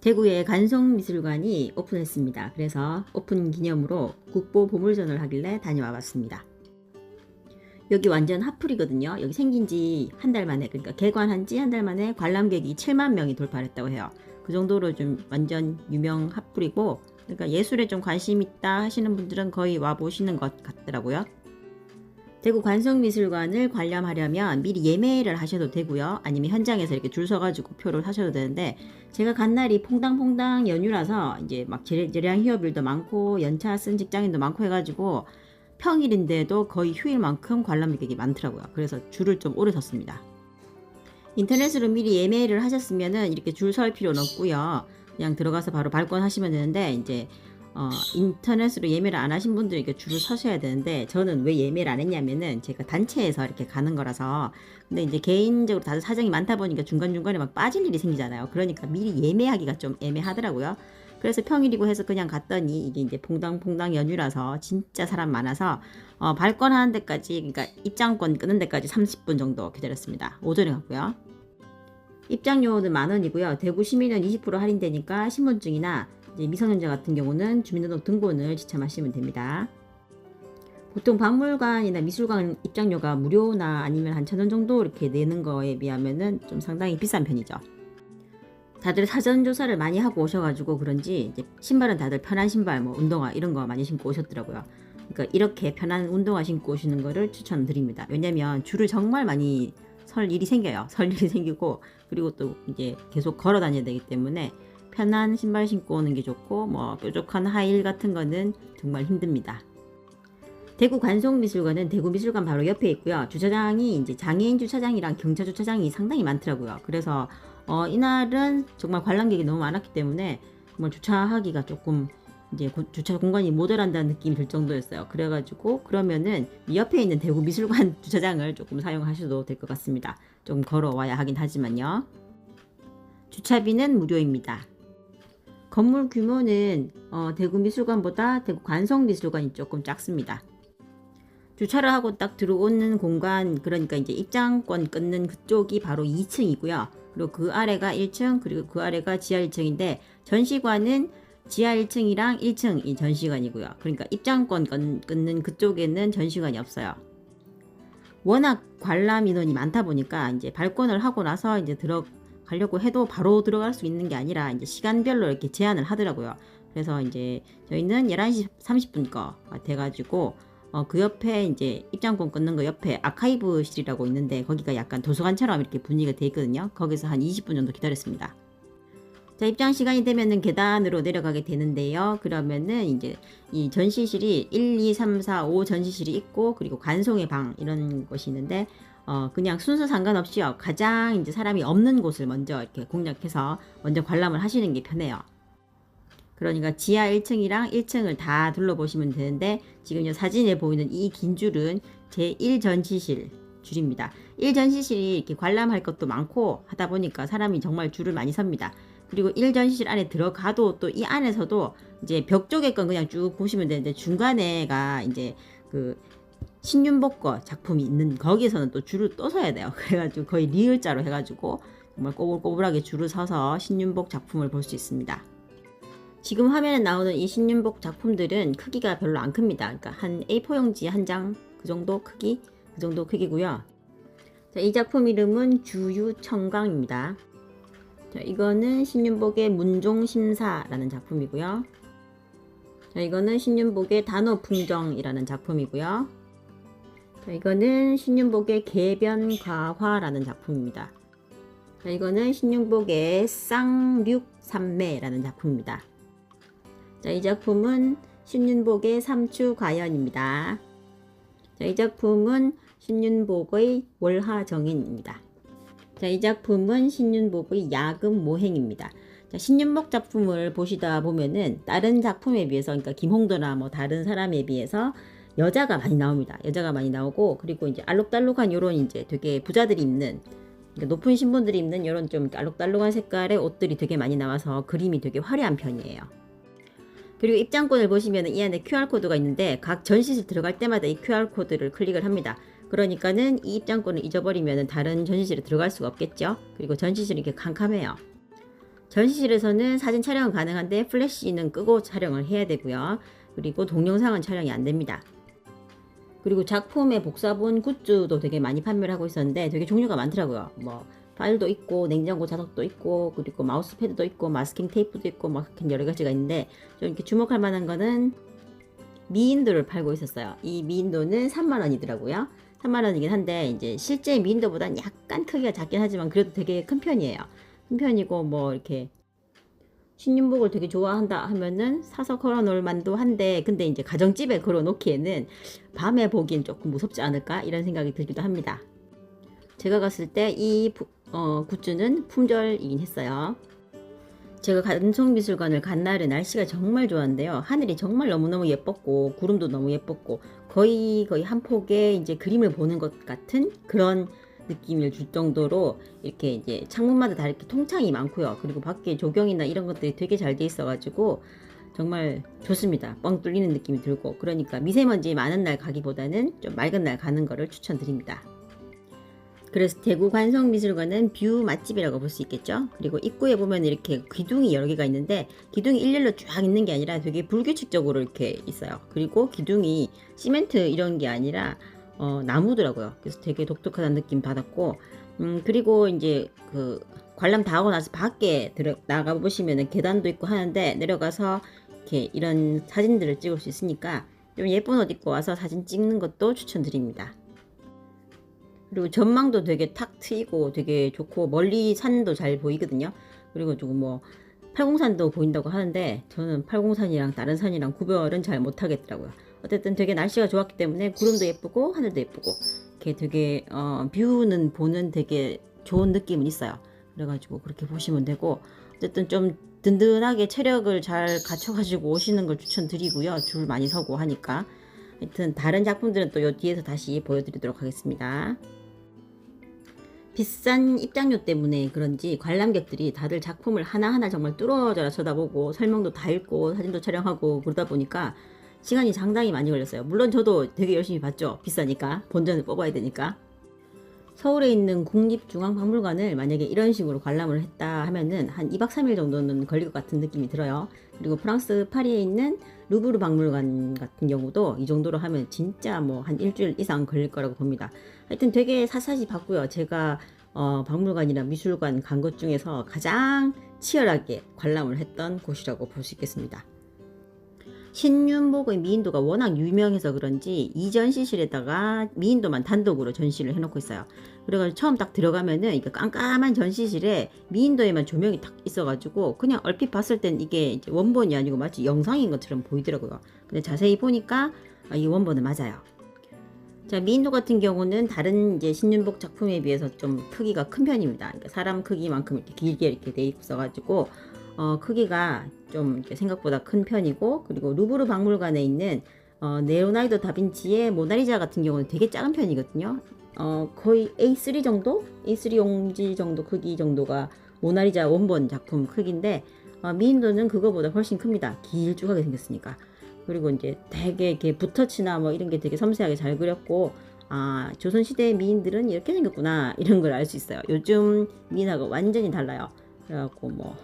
대구의 간송미술관이 오픈했습니다. 그래서 오픈 기념으로 국보 보물전을 하길래 다녀와 봤습니다. 여기 완전 핫플이거든요. 여기 생긴 지 한 달 만에, 그러니까 개관한 지 한 달 만에 관람객이 7만 명이 돌파를 했다고 해요. 그 정도로 좀 완전 유명 핫플이고, 그러니까 예술에 좀 관심 있다 하시는 분들은 거의 와 보시는 것 같더라고요. 대구 관성미술관을 관람하려면 미리 예매를 하셔도 되고요. 아니면 현장에서 이렇게 줄 서가지고 표를 사셔도 되는데, 제가 간 날이 퐁당퐁당 연휴라서 이제 막 재량 휴업일도 많고 연차 쓴 직장인도 많고 해가지고 평일인데도 거의 휴일만큼 관람객이 많더라고요. 그래서 줄을 좀 오래 섰습니다. 인터넷으로 미리 예매를 하셨으면은 이렇게 줄 설 필요는 없고요. 그냥 들어가서 바로 발권하시면 되는데, 이제 인터넷으로 예매를 안 하신 분들이 이렇게 줄을 서셔야 되는데, 저는 왜 예매를 안 했냐면은 제가 단체에서 이렇게 가는 거라서. 근데 이제 개인적으로 다들 사정이 많다 보니까 중간중간에 막 빠질 일이 생기잖아요. 그러니까 미리 예매하기가 좀 애매하더라고요. 그래서 평일이고 해서 그냥 갔더니 이게 이제 퐁당퐁당 연휴라서 진짜 사람 많아서 발권하는 데까지, 그러니까 입장권 끊는 데까지 30분 정도 기다렸습니다. 오전에 갔고요. 입장료는 10,000원이고요. 대구 시민은 20% 할인되니까 신분증이나 이제 미성년자 같은 경우는 주민등록 등본을 지참하시면 됩니다. 보통 박물관이나 미술관 입장료가 무료나 아니면 한 1,000원 정도 이렇게 내는 거에 비하면은 좀 상당히 비싼 편이죠. 다들 사전 조사를 많이 하고 오셔가지고 그런지 이제 신발은 다들 편한 신발, 뭐 운동화 이런 거 많이 신고 오셨더라고요. 그러니까 이렇게 편한 운동화 신고 오시는 거를 추천드립니다. 왜냐면 줄을 정말 많이 설 일이 생겨요. 설 일이 생기고, 그리고 또 이제 계속 걸어 다녀야 되기 때문에 편한 신발 신고 오는 게 좋고, 뭐 뾰족한 하이힐 같은 거는 정말 힘듭니다. 대구 관송미술관은 대구미술관 바로 옆에 있고요. 주차장이 이제 장애인 주차장이랑 경차 주차장이 상당히 많더라고요. 그래서 이날은 정말 관람객이 너무 많았기 때문에 정말 주차하기가 조금 이제 주차 공간이 모자란다는 느낌이 들 정도였어요. 그래가지고 그러면은 옆에 있는 대구미술관 주차장을 조금 사용하셔도 될 것 같습니다. 조금 걸어와야 하긴 하지만요. 주차비는 무료입니다. 건물 규모는 대구미술관보다 대구 관성미술관이 조금 작습니다. 주차를 하고 딱 들어오는 공간, 그러니까 이제 입장권 끊는 그쪽이 바로 2층이고요. 그리고 그 아래가 1층, 그리고 그 아래가 지하 1층인데, 전시관은 지하 1층이랑 1층이 전시관이고요. 그러니까 입장권 끊는 그쪽에는 전시관이 없어요. 워낙 관람 인원이 많다 보니까 이제 발권을 하고 나서 이제 들어가려고 해도 바로 들어갈 수 있는 게 아니라 이제 시간별로 이렇게 제한을 하더라고요. 그래서 이제 저희는 11시 30분 거가 돼가지고 그 옆에 이제 입장권 끊는 거 옆에 아카이브실이라고 있는데, 거기가 약간 도서관처럼 이렇게 분위기가 돼 있거든요. 거기서 한 20분 정도 기다렸습니다. 자, 입장 시간이 되면은 계단으로 내려가게 되는데요. 그러면은 이제 이 전시실이 1, 2, 3, 4, 5 전시실이 있고, 그리고 관송의 방 이런 것이 있는데, 그냥 순서 상관없이요. 가장 이제 사람이 없는 곳을 먼저 이렇게 공략해서 먼저 관람을 하시는 게 편해요. 그러니까 지하 1층이랑 1층을 다 둘러보시면 되는데, 지금 사진에 보이는 이 긴 줄은 제1전시실 줄입니다. 1전시실이 이렇게 관람할 것도 많고 하다 보니까 사람이 정말 줄을 많이 섭니다. 그리고 1전시실 안에 들어가도 또 이 안에서도 이제 벽 쪽에 건 그냥 쭉 보시면 되는데, 중간에가 이제 그 신윤복 거 작품이 있는 거기에서는 또 줄을 또 서야 돼요. 그래가지고 거의 리을자로 해가지고 정말 꼬불꼬불하게 줄을 서서 신윤복 작품을 볼 수 있습니다. 지금 화면에 나오는 이 신윤복 작품들은 크기가 별로 안 큽니다. 그러니까 한 A4 용지 한 장 그 정도 크기, 그 정도 크기고요. 자, 이 작품 이름은 주유청강입니다. 자, 이거는 신윤복의 문종심사라는 작품이고요. 자, 이거는 신윤복의 단오풍정이라는 작품이고요. 자, 이거는 신윤복의 개변과화라는 작품입니다. 자, 이거는 신윤복의 쌍륙삼매라는 작품입니다. 자, 이 작품은 신윤복의 삼추과연입니다. 자, 이 작품은 신윤복의 월화정인입니다. 자, 이 작품은 신윤복의 야금모행입니다. 자, 신윤복 작품을 보시다 보면은 다른 작품에 비해서, 그러니까 김홍도나 뭐 다른 사람에 비해서 여자가 많이 나옵니다. 여자가 많이 나오고, 그리고 이제 알록달록한 요런 이제 되게 부자들이 입는, 그러니까 높은 신분들이 입는 요런 좀 알록달록한 색깔의 옷들이 되게 많이 나와서 그림이 되게 화려한 편이에요. 그리고 입장권을 보시면 이 안에 QR코드가 있는데, 각 전시실 들어갈 때마다 이 QR코드를 클릭을 합니다. 그러니까는 이 입장권을 잊어버리면 다른 전시실에 들어갈 수가 없겠죠. 그리고 전시실이 이렇게 캄캄해요. 전시실에서는 사진 촬영은 가능한데 플래시는 끄고 촬영을 해야 되고요. 그리고 동영상은 촬영이 안 됩니다. 그리고 작품의 복사본 굿즈도 되게 많이 판매를 하고 있었는데 되게 종류가 많더라고요. 뭐 파일도 있고 냉장고 자석도 있고 그리고 마우스 패드도 있고 마스킹 테이프도 있고 막 여러 가지가 있는데 좀 이렇게 주목할 만한 거는 미인도를 팔고 있었어요. 이 미인도는 3만원이더라고요. 3만원이긴 한데 이제 실제 미인도보다는 약간 크기가 작긴 하지만 그래도 되게 큰 편이에요. 큰 편이고 뭐 이렇게 신윤복을 되게 좋아한다 하면은 사서 걸어놓을 만도 한데 근데 이제 가정집에 걸어놓기에는 밤에 보기엔 조금 무섭지 않을까 이런 생각이 들기도 합니다. 제가 갔을 때 이 굿즈는 품절이긴 했어요. 제가 감성미술관을 간 날은 날씨가 정말 좋았는데요. 하늘이 정말 너무너무 예뻤고 구름도 너무 예뻤고 거의 한 폭의 이제 그림을 보는 것 같은 그런 느낌을 줄 정도로 이렇게 이제 창문마다 다 이렇게 통창이 많고요. 그리고 밖에 조경이나 이런 것들이 되게 잘 돼 있어가지고 정말 좋습니다. 뻥 뚫리는 느낌이 들고 그러니까 미세먼지 많은 날 가기보다는 좀 맑은 날 가는 거를 추천드립니다. 그래서 대구 관성미술관은 뷰 맛집이라고 볼 수 있겠죠. 그리고 입구에 보면 이렇게 기둥이 여러 개가 있는데 기둥이 일렬로 쫙 있는 게 아니라 되게 불규칙적으로 이렇게 있어요. 그리고 기둥이 시멘트 이런 게 아니라 나무더라고요. 그래서 되게 독특한 느낌 받았고 그리고 이제 그 관람 다 하고 나서 밖에 나가 보시면은 계단도 있고 하는데 내려가서 이렇게 이런 사진들을 찍을 수 있으니까 좀 예쁜 옷 입고 와서 사진 찍는 것도 추천드립니다. 그리고 전망도 되게 탁 트이고 되게 좋고 멀리 산도 잘 보이거든요. 그리고 조금 뭐 팔공산도 보인다고 하는데 저는 팔공산이랑 다른 산이랑 구별은 잘 못하겠더라고요. 어쨌든 되게 날씨가 좋았기 때문에 구름도 예쁘고 하늘도 예쁘고 이렇게 되게 뷰는 보는 되게 좋은 느낌은 있어요. 그래가지고 그렇게 보시면 되고 어쨌든 좀 든든하게 체력을 잘 갖춰가지고 오시는 걸 추천드리고요. 줄 많이 서고 하니까 하여튼 다른 작품들은 또 요 뒤에서 다시 보여드리도록 하겠습니다. 비싼 입장료 때문에 그런지 관람객들이 다들 작품을 하나하나 정말 뚫어져라 쳐다보고 설명도 다 읽고 사진도 촬영하고 그러다 보니까 시간이 상당히 많이 걸렸어요. 물론 저도 되게 열심히 봤죠. 비싸니까 본전을 뽑아야 되니까. 서울에 있는 국립중앙박물관을 만약에 이런 식으로 관람을 했다 하면은 한 2박 3일 정도는 걸릴 것 같은 느낌이 들어요. 그리고 프랑스 파리에 있는 루브르 박물관 같은 경우도 이 정도로 하면 진짜 뭐 한 일주일 이상 걸릴 거라고 봅니다. 하여튼 되게 샅샅이 봤고요. 제가 박물관이나 미술관 간 것 중에서 가장 치열하게 관람을 했던 곳이라고 볼 수 있겠습니다. 신윤복의 미인도가 워낙 유명해서 그런지 이 전시실에다가 미인도만 단독으로 전시를 해놓고 있어요. 그래가지고 처음 딱 들어가면은 이게 깜깜한 전시실에 미인도에만 조명이 딱 있어가지고 그냥 얼핏 봤을 땐 이게 이제 원본이 아니고 마치 영상인 것처럼 보이더라고요. 근데 자세히 보니까 이 원본은 맞아요. 자, 미인도 같은 경우는 다른 이제 신윤복 작품에 비해서 좀 크기가 큰 편입니다. 그러니까 사람 크기만큼 이렇게 길게 이렇게 돼 있어가지고 크기가 좀 이렇게 생각보다 큰 편이고 그리고 루브르 박물관에 있는 레오나르도 다빈치의 모나리자 같은 경우는 되게 작은 편이거든요. 거의 A3 정도? A3 용지 정도 크기 정도가 모나리자 원본 작품 크기인데 미인도는 그거보다 훨씬 큽니다. 길쭉하게 생겼으니까. 그리고 이제 되게 이렇게 붓터치나 뭐 이런 게 되게 섬세하게 잘 그렸고 조선시대 미인들은 이렇게 생겼구나 이런 걸 알 수 있어요. 요즘 미인하고 완전히 달라요. 그래갖고 뭐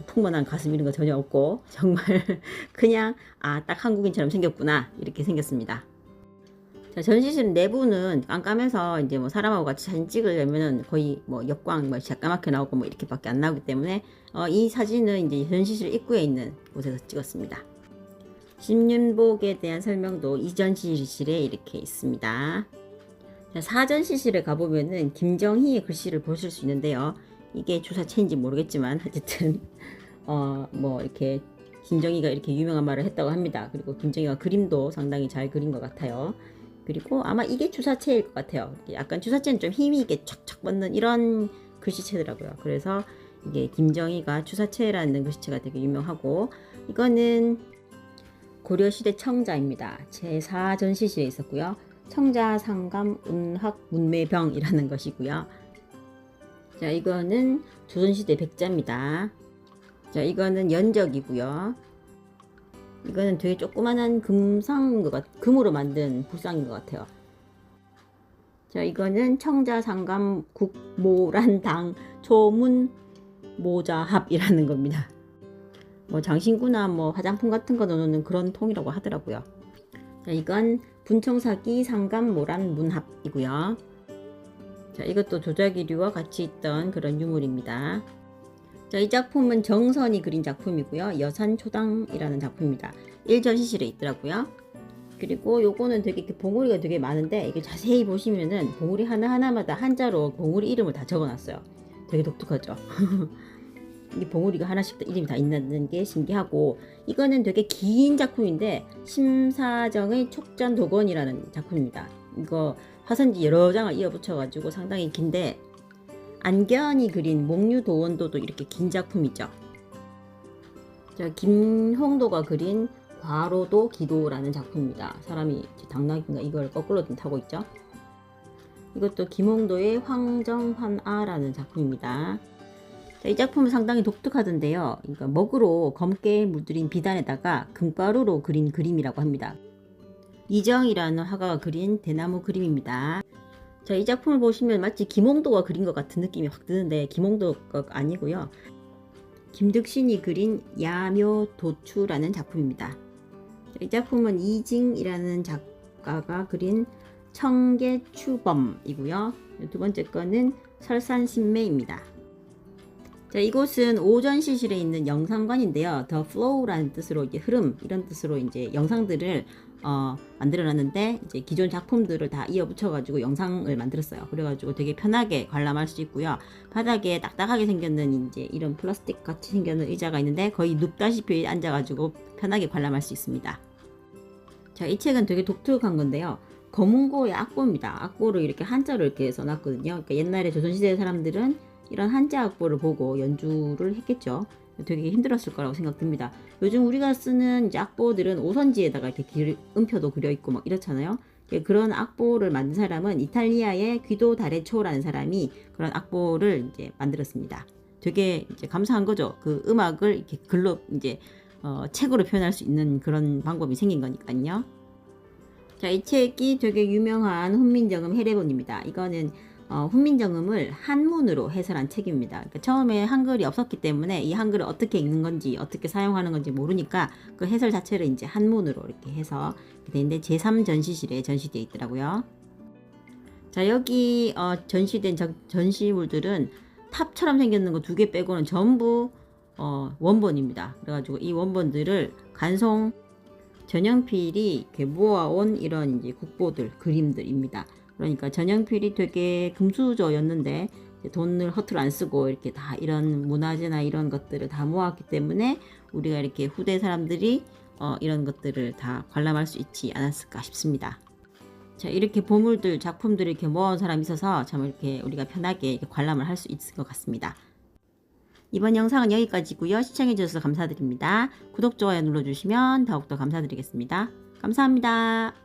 풍만한 가슴 이런 거 전혀 없고 정말 그냥 딱 한국인처럼 생겼구나 이렇게 생겼습니다. 자, 전시실 내부는 깜깜해서 이제 뭐 사람하고 같이 사진 찍으려면은 거의 뭐 역광 뭐 새까맣게 나오고 뭐 이렇게밖에 안 나오기 때문에 이 사진은 이제 전시실 입구에 있는 곳에서 찍었습니다. 신윤복에 대한 설명도 이 전시실에 이렇게 있습니다. 자, 사전시실에 가보면은 김정희의 글씨를 보실 수 있는데요. 이게 주사체인지 모르겠지만 어쨌든 뭐 이렇게 김정희가 이렇게 유명한 말을 했다고 합니다. 그리고 김정희가 그림도 상당히 잘 그린 것 같아요. 그리고 아마 이게 주사체일 것 같아요. 약간 주사체는 좀 힘이 있게 촥촥 뻗는 이런 글씨체더라고요. 그래서 이게 김정희가 주사체라는 글씨체가 되게 유명하고 이거는 고려시대 청자입니다. 제4전시실에 있었고요. 청자 상감 운학 문매병이라는 것이고요. 자, 이거는 조선시대 백자입니다. 자, 이거는 연적이고요. 이거는 되게 조그만한 금상인 것 금으로 만든 불상인 것 같아요. 자, 이거는 청자 상감 국모란당 초문 모자합이라는 겁니다. 뭐 장신구나 뭐 화장품 같은 거 넣는 그런 통이라고 하더라고요. 자, 이건 분청사기 상감모란 문합이고요. 자, 이것도 조자기류와 같이 있던 그런 유물입니다. 자, 이 작품은 정선이 그린 작품이고요. 여산초당이라는 작품입니다. 1전시실에 있더라고요. 그리고 요거는 되게 이렇게 봉우리가 되게 많은데 이게 자세히 보시면은 봉우리 하나하나마다 한자로 봉우리 이름을 다 적어놨어요. 되게 독특하죠. 이 봉우리가 하나씩 이름이 다 있는 게 신기하고, 이거는 되게 긴 작품인데 심사정의 촉전도건이라는 작품입니다. 이거 화선지 여러 장을 이어붙여 가지고 상당히 긴데, 안견이 그린 목류도원도도 이렇게 긴 작품이죠. 자, 김홍도가 그린 과로도 기도라는 작품입니다. 사람이 당나귀인가 이걸 거꾸로 타고 있죠. 이것도 김홍도의 황정환아라는 작품입니다. 자, 이 작품은 상당히 독특하던데요. 그러니까 먹으로 검게 물들인 비단에다가 금가루로 그린 그림이라고 합니다. 이정이라는 화가가 그린 대나무 그림입니다. 자, 이 작품을 보시면 마치 김홍도가 그린 것 같은 느낌이 확 드는데 김홍도가 아니고요. 김득신이 그린 야묘도추라는 작품입니다. 자, 이 작품은 이징이라는 작가가 그린 청계추범이고요. 두 번째 거는 설산신매입니다. 자, 이곳은 오전시실에 있는 영상관인데요. The Flow라는 뜻으로 이제 흐름, 이런 뜻으로 이제 영상들을 만들어놨는데, 이제 기존 작품들을 다 이어붙여가지고 영상을 만들었어요. 그래가지고 되게 편하게 관람할 수 있고요. 바닥에 딱딱하게 생겼는 이제 이런 플라스틱 같이 생겼는 의자가 있는데 거의 눕다시피 앉아가지고 편하게 관람할 수 있습니다. 자, 이 책은 되게 독특한 건데요. 검은고의 악보입니다. 악보를 이렇게 한자로 이렇게 써놨거든요. 그러니까 옛날에 조선시대 사람들은 이런 한자 악보를 보고 연주를 했겠죠. 되게 힘들었을 거라고 생각됩니다. 요즘 우리가 쓰는 이제 악보들은 오선지에다가 이렇게 음표도 그려 있고 막 이렇잖아요. 그런 악보를 만든 사람은 이탈리아의 귀도 다레초라는 사람이 그런 악보를 이제 만들었습니다. 되게 이제 감사한 거죠. 그 음악을 이렇게 글로 이제 책으로 표현할 수 있는 그런 방법이 생긴 거니까요. 자, 이 책이 되게 유명한 훈민정음 해례본입니다. 이거는 훈민정음을 한문으로 해설한 책입니다. 그러니까 처음에 한글이 없었기 때문에 이 한글을 어떻게 읽는 건지 어떻게 사용하는 건지 모르니까 그 해설 자체를 이제 한문으로 이렇게 해서 되는데 제3전시실에 전시되어 있더라고요. 자, 여기 전시된 전시물들은 탑처럼 생겼는 거 2개 빼고는 전부 원본입니다. 그래가지고 이 원본들을 간송 전영필이 이렇게 모아온 이런 이제 국보들, 그림들입니다. 그러니까 전영필이 되게 금수저였는데 돈을 허투루 안 쓰고 이렇게 다 이런 문화재나 이런 것들을 다 모았기 때문에 우리가 이렇게 후대 사람들이 이런 것들을 다 관람할 수 있지 않았을까 싶습니다. 자, 이렇게 보물들, 작품들을 이렇게 모아온 사람이 있어서 참 이렇게 우리가 편하게 이렇게 관람을 할 수 있을 것 같습니다. 이번 영상은 여기까지고요. 시청해주셔서 감사드립니다. 구독, 좋아요 눌러주시면 더욱더 감사드리겠습니다. 감사합니다.